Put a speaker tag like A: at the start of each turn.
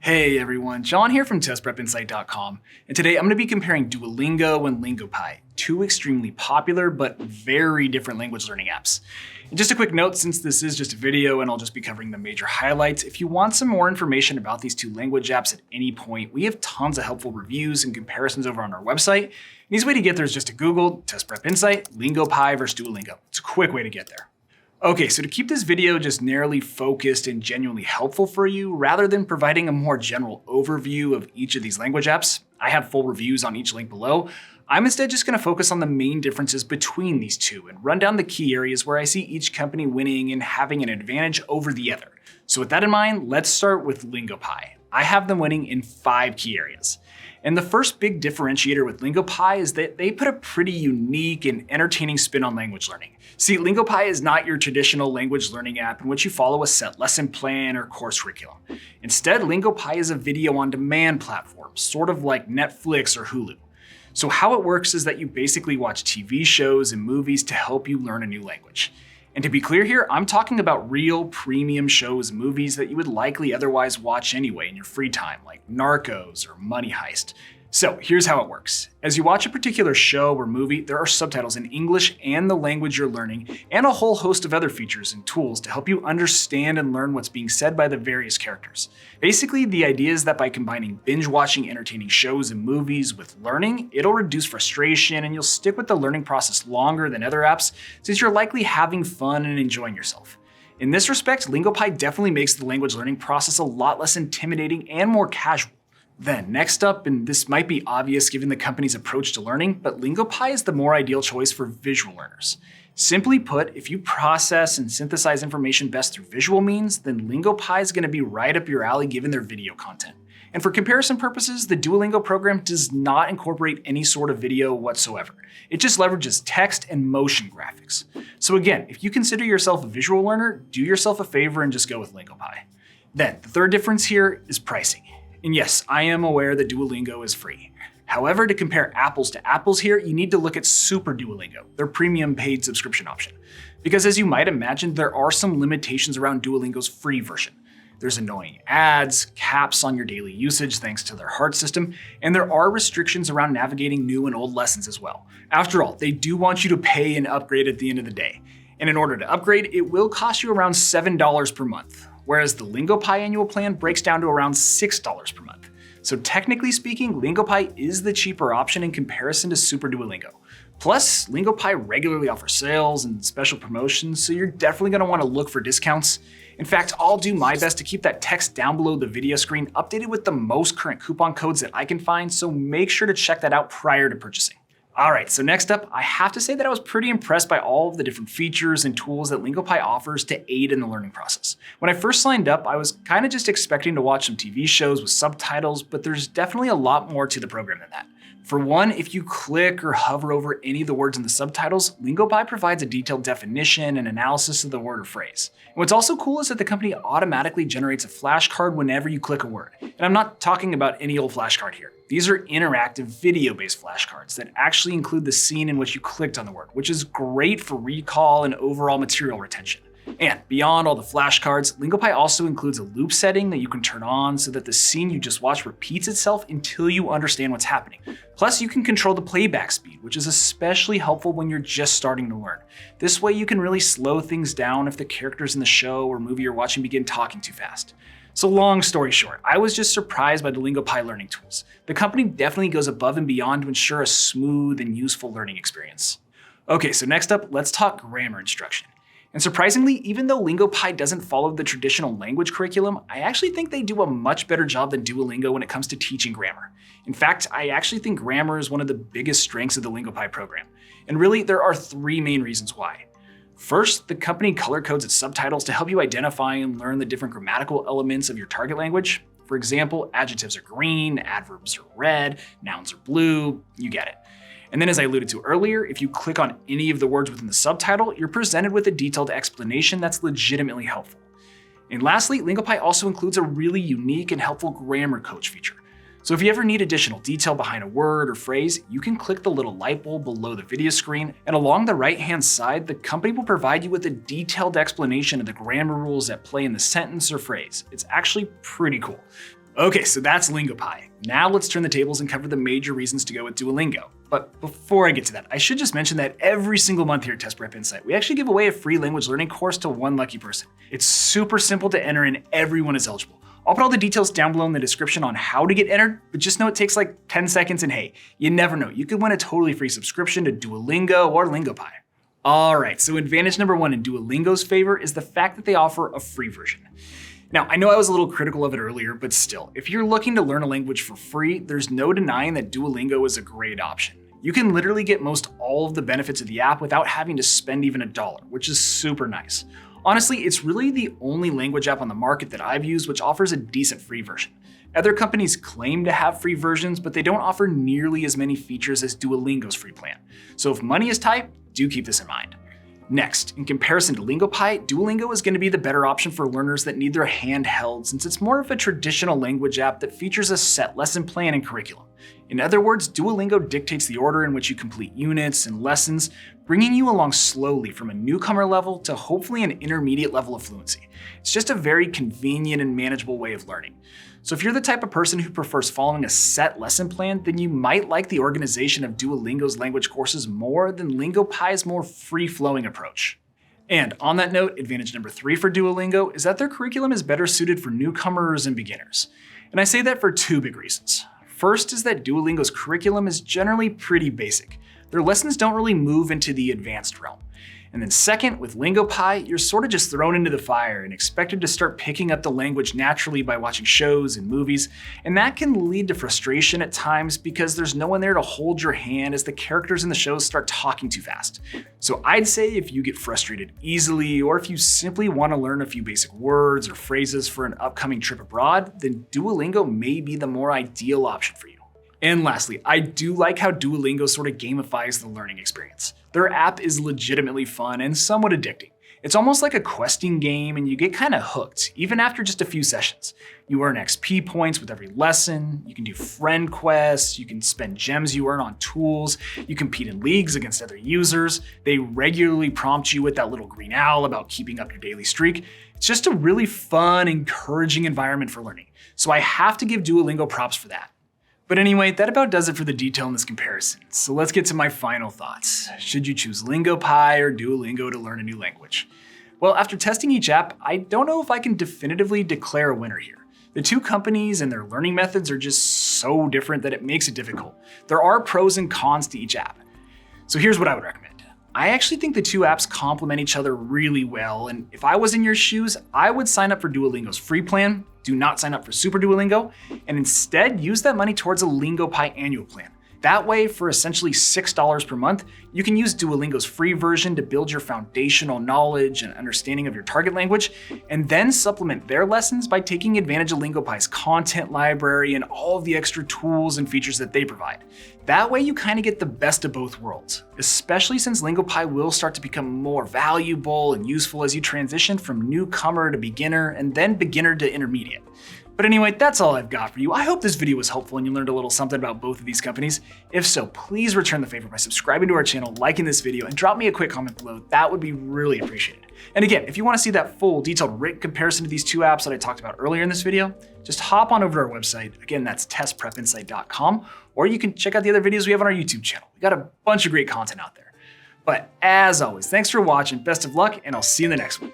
A: Hey everyone, John here from testprepinsight.com, and today I'm going to be comparing Duolingo and LingoPie, two extremely popular but very different language learning apps. And just a quick note, since this is just a video and I'll just be covering the major highlights, if you want some more information about these two language apps at any point, we have tons of helpful reviews and comparisons over on our website. An easy way to get there is just to Google Test Prep Insight, LingoPie versus Duolingo. It's a quick way to get there. Okay, so to keep this video just narrowly focused and genuinely helpful for you, rather than providing a more general overview of each of these language apps, I have full reviews on each link below. I'm instead just going to focus on the main differences between these two and run down the key areas where I see each company winning and having an advantage over the other. So with that in mind, let's start with LingoPie. I have them winning in 5 key areas. And the first big differentiator with LingoPie is that they put a pretty unique and entertaining spin on language learning. See, LingoPie is not your traditional language learning app in which you follow a set lesson plan or course curriculum. Instead, LingoPie is a video on demand platform, sort of like Netflix or Hulu. So how it works is that you basically watch TV shows and movies to help you learn a new language. And to be clear here, I'm talking about real premium shows and movies that you would likely otherwise watch anyway in your free time, like Narcos or Money Heist. So here's how it works. As you watch a particular show or movie, there are subtitles in English and the language you're learning, and a whole host of other features and tools to help you understand and learn what's being said by the various characters. Basically, the idea is that by combining binge-watching entertaining shows and movies with learning, it'll reduce frustration and you'll stick with the learning process longer than other apps, since you're likely having fun and enjoying yourself. In this respect, LingoPie definitely makes the language learning process a lot less intimidating and more casual. Then next up, and this might be obvious given the company's approach to learning, but LingoPie is the more ideal choice for visual learners. Simply put, if you process and synthesize information best through visual means, then LingoPie is going to be right up your alley given their video content. And for comparison purposes, the Duolingo program does not incorporate any sort of video whatsoever. It just leverages text and motion graphics. So again, if you consider yourself a visual learner, do yourself a favor and just go with LingoPie. Then the third difference here is pricing. And yes, I am aware that Duolingo is free. However, to compare apples to apples here, you need to look at Super Duolingo, their premium paid subscription option. Because as you might imagine, there are some limitations around Duolingo's free version. There's annoying ads, caps on your daily usage thanks to their heart system, and there are restrictions around navigating new and old lessons as well. After all, they do want you to pay and upgrade at the end of the day. And in order to upgrade, it will cost you around $7 per month. Whereas the LingoPie annual plan breaks down to around $6 per month. So technically speaking, LingoPie is the cheaper option in comparison to Super Duolingo. Plus, LingoPie regularly offers sales and special promotions, so you're definitely going to want to look for discounts. In fact, I'll do my best to keep that text down below the video screen updated with the most current coupon codes that I can find, so make sure to check that out prior to purchasing. Alright, so next up, I have to say that I was pretty impressed by all of the different features and tools that LingoPie offers to aid in the learning process. When I first signed up, I was kind of just expecting to watch some TV shows with subtitles, but there's definitely a lot more to the program than that. For one, if you click or hover over any of the words in the subtitles, LingoPie provides a detailed definition and analysis of the word or phrase. And what's also cool is that the company automatically generates a flashcard whenever you click a word. And I'm not talking about any old flashcard here. These are interactive video-based flashcards that actually include the scene in which you clicked on the word, which is great for recall and overall material retention. And beyond all the flashcards, LingoPie also includes a loop setting that you can turn on so that the scene you just watched repeats itself until you understand what's happening. Plus, you can control the playback speed, which is especially helpful when you're just starting to learn. This way, you can really slow things down if the characters in the show or movie you're watching begin talking too fast. So long story short, I was just surprised by the LingoPie learning tools. The company definitely goes above and beyond to ensure a smooth and useful learning experience. Okay, so next up, let's talk grammar instruction. And surprisingly, even though LingoPie doesn't follow the traditional language curriculum, I actually think they do a much better job than Duolingo when it comes to teaching grammar. In fact, I actually think grammar is one of the biggest strengths of the LingoPie program. And really, there are 3 main reasons why. First, the company color codes its subtitles to help you identify and learn the different grammatical elements of your target language. For example, adjectives are green, adverbs are red, nouns are blue, you get it. And then as I alluded to earlier, if you click on any of the words within the subtitle, you're presented with a detailed explanation that's legitimately helpful. And lastly, LingoPie also includes a really unique and helpful grammar coach feature. So if you ever need additional detail behind a word or phrase, you can click the little light bulb below the video screen, and along the right-hand side, the company will provide you with a detailed explanation of the grammar rules at play in the sentence or phrase. It's actually pretty cool. Okay, so that's LingoPie. Now let's turn the tables and cover the major reasons to go with Duolingo. But before I get to that, I should just mention that every single month here at Test Prep Insight, we actually give away a free language learning course to one lucky person. It's super simple to enter and everyone is eligible. I'll put all the details down below in the description on how to get entered, but just know it takes like 10 seconds and hey, you never know, you could win a totally free subscription to Duolingo or LingoPie. All right, so advantage number one in Duolingo's favor is the fact that they offer a free version. Now, I know I was a little critical of it earlier, but still, if you're looking to learn a language for free, there's no denying that Duolingo is a great option. You can literally get most all of the benefits of the app without having to spend even $1, which is super nice. Honestly, it's really the only language app on the market that I've used which offers a decent free version. Other companies claim to have free versions, but they don't offer nearly as many features as Duolingo's free plan. So if money is tight, do keep this in mind. Next, in comparison to LingoPie, Duolingo is going to be the better option for learners that need their hand held since it's more of a traditional language app that features a set lesson plan and curriculum. In other words, Duolingo dictates the order in which you complete units and lessons, bringing you along slowly from a newcomer level to hopefully an intermediate level of fluency. It's just a very convenient and manageable way of learning. So if you're the type of person who prefers following a set lesson plan, then you might like the organization of Duolingo's language courses more than LingoPie's more free-flowing approach. And on that note, advantage number 3 for Duolingo is that their curriculum is better suited for newcomers and beginners. And I say that for 2 big reasons. First is that Duolingo's curriculum is generally pretty basic. Their lessons don't really move into the advanced realm. And then second, with LingoPie, you're sort of just thrown into the fire and expected to start picking up the language naturally by watching shows and movies, and that can lead to frustration at times because there's no one there to hold your hand as the characters in the shows start talking too fast. So I'd say if you get frustrated easily, or if you simply want to learn a few basic words or phrases for an upcoming trip abroad, then Duolingo may be the more ideal option for you. And lastly, I do like how Duolingo sort of gamifies the learning experience. Their app is legitimately fun and somewhat addicting. It's almost like a questing game and you get kind of hooked, even after just a few sessions. You earn XP points with every lesson, you can do friend quests, you can spend gems you earn on tools, you compete in leagues against other users, they regularly prompt you with that little green owl about keeping up your daily streak. It's just a really fun, encouraging environment for learning. So I have to give Duolingo props for that. But anyway, that about does it for the detail in this comparison. So let's get to my final thoughts. Should you choose LingoPie or Duolingo to learn a new language? Well, after testing each app, I don't know if I can definitively declare a winner here. The 2 companies and their learning methods are just so different that it makes it difficult. There are pros and cons to each app. So here's what I would recommend. I actually think the 2 apps complement each other really well, and if I was in your shoes, I would sign up for Duolingo's free plan, do not sign up for Super Duolingo, and instead use that money towards a LingoPie annual plan. That way, for essentially $6 per month, you can use Duolingo's free version to build your foundational knowledge and understanding of your target language, and then supplement their lessons by taking advantage of LingoPie's content library and all of the extra tools and features that they provide. That way, you kind of get the best of both worlds, especially since LingoPie will start to become more valuable and useful as you transition from newcomer to beginner and then beginner to intermediate. But anyway, that's all I've got for you. I hope this video was helpful and you learned a little something about both of these companies. If so, please return the favor by subscribing to our channel, liking this video, and drop me a quick comment below. That would be really appreciated. And again, if you want to see that full detailed written comparison to these 2 apps that I talked about earlier in this video, just hop on over to our website. Again, that's testprepinsight.com, or you can check out the other videos we have on our YouTube channel. We got a bunch of great content out there. But as always, thanks for watching, best of luck, and I'll see you in the next one.